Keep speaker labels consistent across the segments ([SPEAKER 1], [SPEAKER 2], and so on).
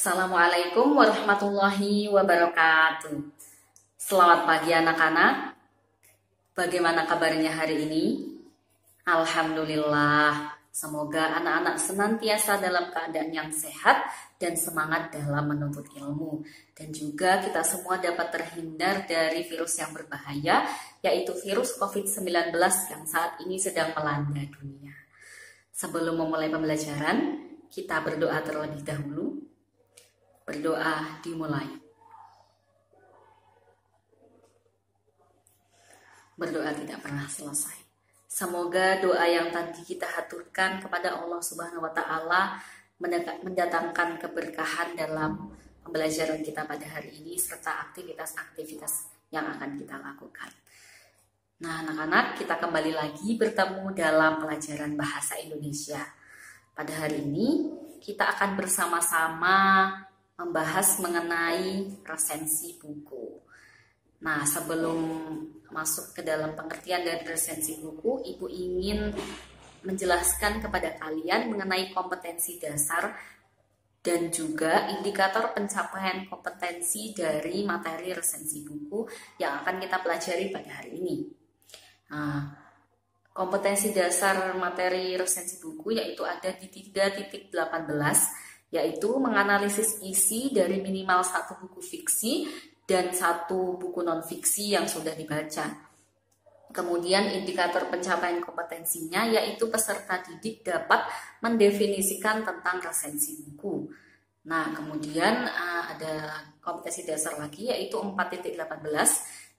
[SPEAKER 1] Assalamualaikum warahmatullahi wabarakatuh. Selamat pagi anak-anak. Bagaimana kabarnya hari ini? Alhamdulillah. Semoga anak-anak senantiasa dalam keadaan yang sehat dan semangat dalam menuntut ilmu. Dan juga kita semua dapat terhindar dari virus yang berbahaya, yaitu virus COVID-19 yang saat ini sedang melanda dunia. Sebelum memulai pembelajaran, kita berdoa terlebih dahulu. Berdoa dimulai. Berdoa tidak pernah selesai. Semoga doa yang tadi kita haturkan kepada Allah Subhanahu wa Ta'ala mendatangkan keberkahan dalam pembelajaran kita pada hari ini serta aktivitas-aktivitas yang akan kita lakukan. Nah, anak-anak, kita kembali lagi bertemu dalam pelajaran bahasa Indonesia. Pada hari ini kita akan bersama-sama membahas mengenai resensi buku. Nah, sebelum masuk ke dalam pengertian dari resensi buku, Ibu ingin menjelaskan kepada kalian mengenai kompetensi dasar dan juga indikator pencapaian kompetensi dari materi resensi buku yang akan kita pelajari pada hari ini. Nah, kompetensi dasar materi resensi buku yaitu ada di 3.18, yaitu menganalisis isi dari minimal satu buku fiksi dan satu buku non-fiksi yang sudah dibaca. Kemudian indikator pencapaian kompetensinya yaitu peserta didik dapat mendefinisikan tentang resensi buku. Nah, kemudian ada kompetensi dasar lagi yaitu 4.18,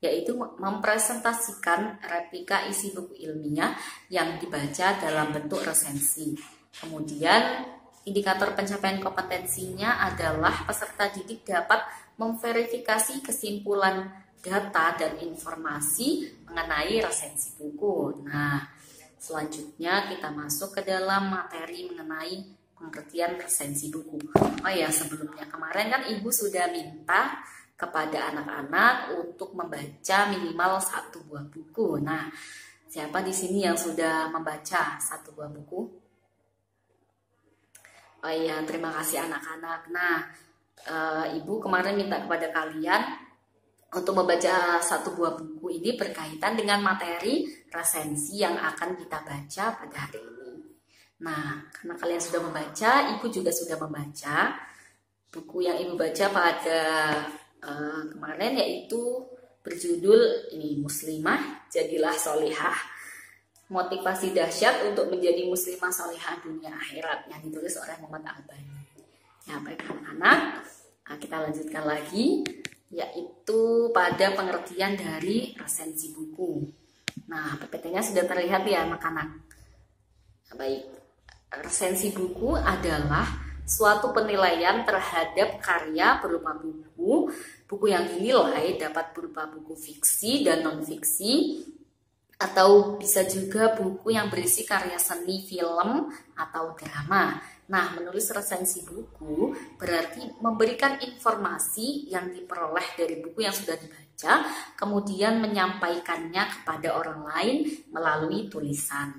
[SPEAKER 1] yaitu mempresentasikan replika isi buku ilmiah yang dibaca dalam bentuk resensi. Kemudian indikator pencapaian kompetensinya adalah peserta didik dapat memverifikasi kesimpulan data dan informasi mengenai resensi buku. Nah, selanjutnya kita masuk ke dalam materi mengenai pengertian resensi buku. Oh ya, sebelumnya kemarin kan Ibu sudah minta kepada anak-anak untuk membaca minimal satu buah buku. Nah, siapa di sini yang sudah membaca satu buah buku? Oh iya, terima kasih anak-anak. Nah, Ibu kemarin minta kepada kalian untuk membaca satu buah buku ini berkaitan dengan materi resensi yang akan kita baca pada hari ini. Nah, karena kalian sudah membaca, Ibu juga sudah membaca. Buku yang Ibu baca pada kemarin yaitu berjudul ini Muslimah Jadilah Sholihah. Motivasi dahsyat untuk menjadi muslimah salihah dunia akhirat yang ditulis oleh Muhammad Al-Bani. Ya, baik anak-anak, kita lanjutkan lagi yaitu pada pengertian dari resensi buku. Nah, PPT-nya sudah terlihat ya anak-anak. Baik, resensi buku adalah suatu penilaian terhadap karya berupa buku. Buku yang dinilai dapat berupa buku fiksi dan non-fiksi, atau bisa juga buku yang berisi karya seni, film, atau drama. Nah, menulis resensi buku berarti memberikan informasi yang diperoleh dari buku yang sudah dibaca, kemudian menyampaikannya kepada orang lain melalui tulisan.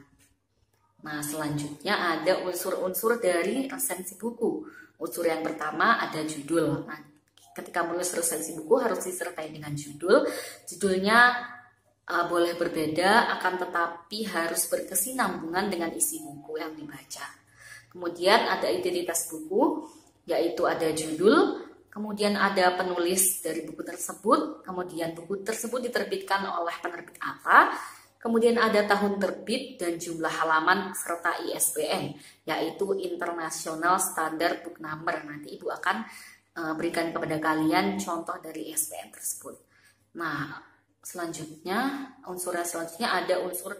[SPEAKER 1] Nah, selanjutnya ada unsur-unsur dari resensi buku. Unsur yang pertama ada judul. Nah, ketika menulis resensi buku harus disertai dengan judul. Judulnya boleh berbeda, akan tetapi harus berkesinambungan dengan isi buku yang dibaca. Kemudian ada identitas buku, yaitu ada judul, kemudian ada penulis dari buku tersebut, kemudian buku tersebut diterbitkan oleh penerbit apa, kemudian ada tahun terbit dan jumlah halaman serta ISBN, yaitu International Standard Book Number. Nanti Ibu akan berikan kepada kalian contoh dari ISBN tersebut. Nah, selanjutnya, unsur selanjutnya ada unsur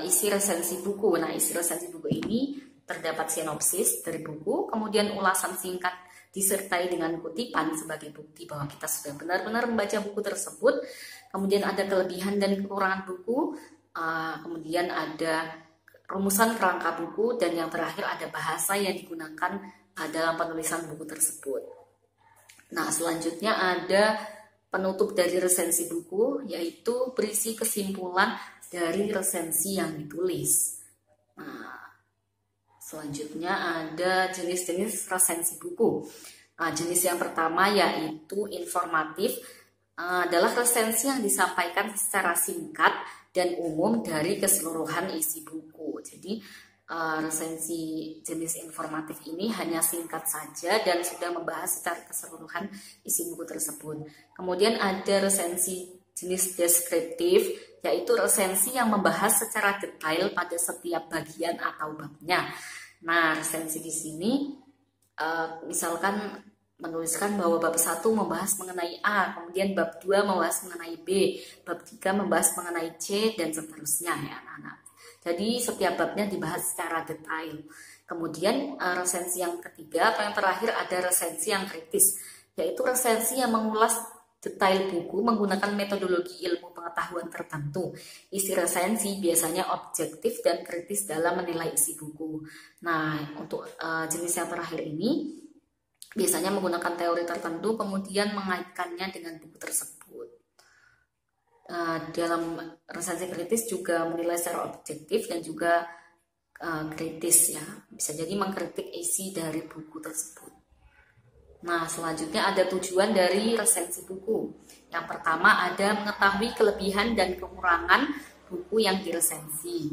[SPEAKER 1] isi resensi buku. Nah, isi resensi buku ini terdapat sinopsis dari buku, kemudian ulasan singkat disertai dengan kutipan sebagai bukti bahwa kita sudah benar-benar membaca buku tersebut. Kemudian ada kelebihan dan kekurangan buku, kemudian ada rumusan kerangka buku, dan yang terakhir ada bahasa yang digunakan dalam penulisan buku tersebut. Nah, selanjutnya ada penutup dari resensi buku, yaitu berisi kesimpulan dari resensi yang ditulis. Nah, selanjutnya ada jenis-jenis resensi buku. Jenis yang pertama yaitu informatif, adalah resensi yang disampaikan secara singkat dan umum dari keseluruhan isi buku. Jadi resensi jenis informatif ini hanya singkat saja dan sudah membahas secara keseluruhan isi buku tersebut. Kemudian ada resensi jenis deskriptif, yaitu resensi yang membahas secara detail pada setiap bagian atau babnya. Nah, resensi di sini misalkan menuliskan bahwa bab 1 membahas mengenai A, kemudian bab 2 membahas mengenai B, bab 3 membahas mengenai C, dan seterusnya ya anak-anak. Jadi setiap babnya dibahas secara detail. Kemudian resensi yang ketiga atau yang terakhir ada resensi yang kritis, yaitu resensi yang mengulas detail buku menggunakan metodologi ilmu pengetahuan tertentu. Isi resensi biasanya objektif dan kritis dalam menilai isi buku. Nah, untuk jenis yang terakhir ini biasanya menggunakan teori tertentu kemudian mengaitkannya dengan buku tersebut. Dalam resensi kritis juga menilai secara objektif dan juga kritis ya. Bisa jadi mengkritik isi dari buku tersebut. Nah, selanjutnya ada tujuan dari resensi buku. Yang pertama ada mengetahui kelebihan dan kekurangan buku yang diresensi.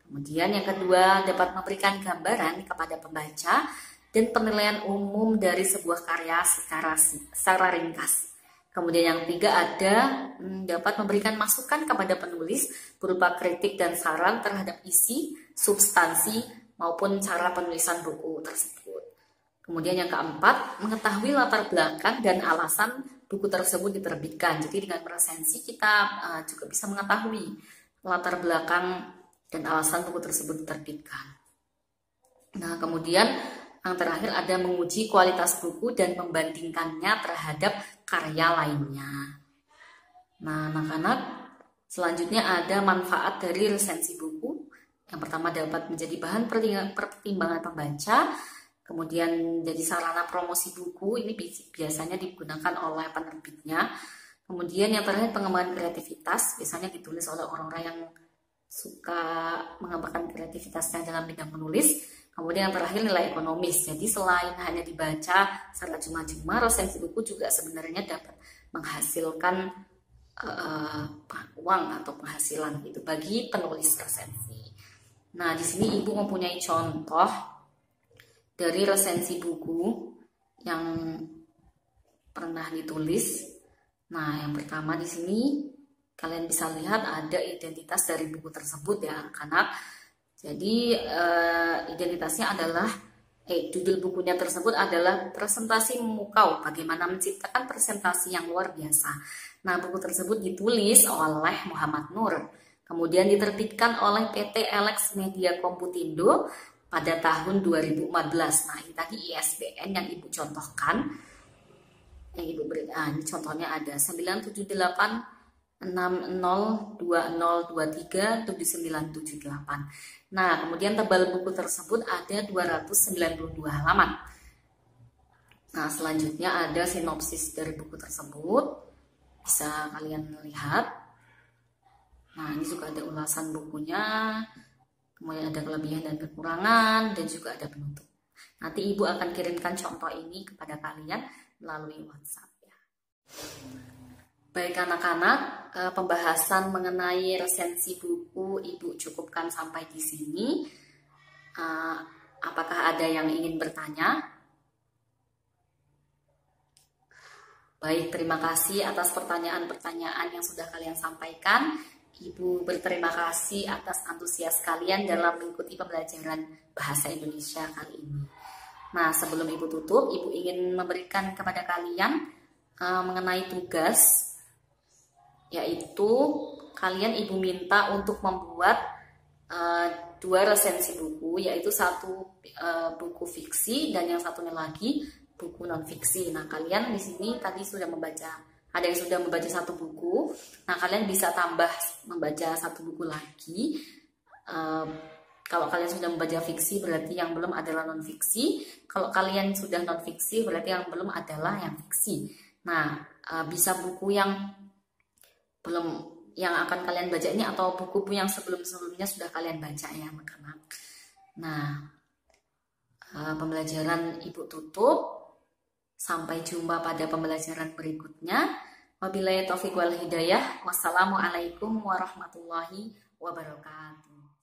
[SPEAKER 1] Kemudian yang kedua dapat memberikan gambaran kepada pembaca dan penilaian umum dari sebuah karya secara ringkas. Kemudian yang ketiga ada dapat memberikan masukan kepada penulis berupa kritik dan saran terhadap isi, substansi, maupun cara penulisan buku tersebut. Kemudian yang keempat, mengetahui latar belakang dan alasan buku tersebut diterbitkan. Jadi dengan resensi kita juga bisa mengetahui latar belakang dan alasan buku tersebut diterbitkan. Nah, kemudian yang terakhir ada menguji kualitas buku dan membandingkannya terhadap karya lainnya. Nah, anak-anak, selanjutnya ada manfaat dari resensi buku. Yang pertama dapat menjadi bahan pertimbangan pembaca. Kemudian jadi sarana promosi buku, ini biasanya digunakan oleh penerbitnya. Kemudian yang terakhir pengembangan kreativitas, biasanya ditulis oleh orang-orang yang suka mengembangkan kreativitasnya dalam bidang menulis. Kemudian yang terakhir nilai ekonomis, jadi selain hanya dibaca secara cuma-cuma, resensi buku juga sebenarnya dapat menghasilkan uang atau penghasilan gitu bagi penulis resensi. Nah, di sini Ibu mempunyai contoh dari resensi buku yang pernah ditulis. Nah, yang pertama di sini kalian bisa lihat ada identitas dari buku tersebut ya, anak-anak. Jadi identitasnya adalah judul bukunya tersebut adalah presentasi memukau, bagaimana menciptakan presentasi yang luar biasa. Nah, buku tersebut ditulis oleh Muhammad Nur, kemudian diterbitkan oleh PT Elex Media Komputindo pada tahun 2014. Nah, ini tadi ISBN yang Ibu contohkan. Yang Ibu beri, ini contohnya ada 9786020237978. Nah, kemudian tebal buku tersebut ada 292 halaman. Nah, selanjutnya ada sinopsis dari buku tersebut. Bisa kalian lihat. Nah, ini juga ada ulasan bukunya. Kemudian ada kelebihan dan kekurangan, dan juga ada penutup. Nanti Ibu akan kirimkan contoh ini kepada kalian melalui WhatsApp ya. Baik anak-anak, pembahasan mengenai resensi buku Ibu cukupkan sampai di sini. Apakah ada yang ingin bertanya? Baik, terima kasih atas pertanyaan-pertanyaan yang sudah kalian sampaikan. Ibu berterima kasih atas antusias kalian dalam mengikuti pembelajaran Bahasa Indonesia kali ini. Nah, sebelum Ibu tutup, Ibu ingin memberikan kepada kalian mengenai tugas, yaitu kalian Ibu minta untuk membuat 2 resensi buku, yaitu satu buku fiksi dan yang satunya lagi buku non fiksi. Nah, kalian di sini tadi sudah membaca. Ada yang sudah membaca 1 buku, nah kalian bisa tambah membaca 1 buku lagi. Kalau kalian sudah membaca fiksi berarti yang belum adalah non fiksi. Kalau kalian sudah non fiksi berarti yang belum adalah yang fiksi. Nah, bisa buku yang belum yang akan kalian baca ini atau buku yang sebelum-sebelumnya sudah kalian baca ya, Nah, pembelajaran Ibu tutup. Sampai jumpa pada pembelajaran berikutnya. Wabillahi taufiq wal hidayah. Wassalamualaikum warahmatullahi wabarakatuh.